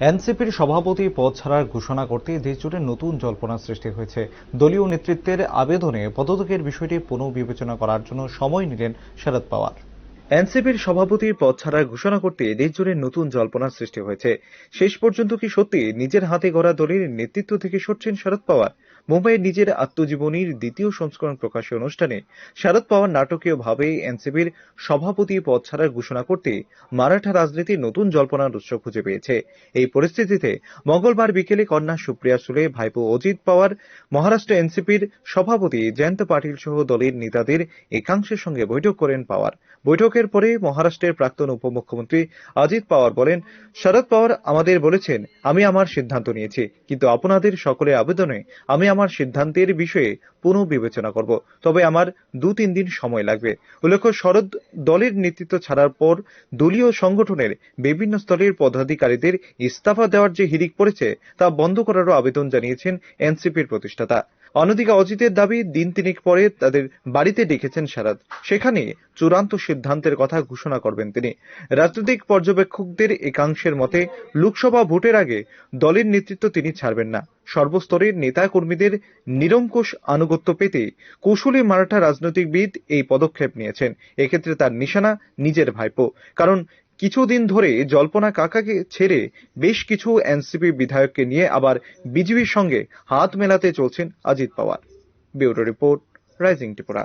এনসিপির সভাপতি পদ ছাড়ার ঘোষণা করতে দেশজুড়ে নতুন জল্পনা সৃষ্টি হয়েছে। দলীয় নেতৃত্বের আবেদনে পদত্যাগের বিষয়টি পুনর্বিবেচনা করার জন্য সময় নিলেন শরদ পাওয়ার। এনসিপির সভাপতির পদ ছাড়ার ঘোষণা করতে দেশজুড়ে নতুন জল্পনার সৃষ্টি হয়েছে। শেষ পর্যন্ত কি সত্যি নিজের হাতে গড়া দলের নেতৃত্ব থেকে সরছেন শরদ পাওয়ার? মুম্বাইয়ে নিজের আত্মজীবনীর দ্বিতীয় সংস্করণ প্রকাশের অনুষ্ঠানে শরদ পাওয়ার নাটকীয়ভাবে এনসিপির সভাপতি পদ ছাড়ার ঘোষণা করতে মারাঠা রাজনীতি নতুন জল্পনার উৎস খুঁজে পেয়েছে। এই পরিস্থিতিতে মঙ্গলবার বিকেলে কন্যা সুপ্রিয়া সুলে, ভাইপো অজিত পাওয়ার, মহারাষ্ট্র এনসিপির সভাপতি জয়ন্ত পাটিল সহ দলের নেতাদের একাংশের সঙ্গে বৈঠক করেন পাওয়ার। বৈঠকের পরে মহারাষ্ট্রের প্রাক্তন উপমুখ্যমন্ত্রী অজিত পাওয়ার বলেন, শরদ পাওয়ার আমাদের বলেছেন আমি আমার সিদ্ধান্ত নিয়েছি, কিন্তু আপনাদের সকলের আবেদনে আমি আমার সিদ্ধান্তের বিষয়ে পুনর্বিবেচনা করব, তবে আমার 2-3 দিন সময় লাগবে। উল্লেখ্য, শরদ দলের নেতৃত্ব ছাড়ার পর দলীয় সংগঠনের বিভিন্ন স্তরের পদাধিকারীদের ইস্তফা দেওয়ার যে হিড়িক পড়েছে তা বন্ধ করারও আবেদন জানিয়েছেন এনসিপির প্রতিষ্ঠাতা। অন্যদিকে অজিতের দাবি, দিন তিনেক পরে তাদের বাড়িতে ডেকেছেন শরদ, সেখানে চূড়ান্ত সিদ্ধান্তের কথা ঘোষণা করবেন তিনি। রাজনৈতিক পর্যবেক্ষকদের একাংশের মতে লোকসভা ভোটের আগে দলের নেতৃত্ব তিনি ছাড়বেন না। সর্বস্তরের নেতা কর্মীদের নিরঙ্কুশ আনুগত্য পেতে কৌশলী মারাঠা রাজনৈতিকবিদ এই পদক্ষেপ নিয়েছেন। এক্ষেত্রে তার নিশানা নিজের ভাইপো। কারণ কিছুদিন ধরে জল্পনা কাকাকে ছেড়ে বেশ কিছু এনসিপি বিধায়ককে নিয়ে আবার বিজেপির সঙ্গে হাত মেলাতে চলছেন Ajit Pawar. Bureau report, rising Tripura.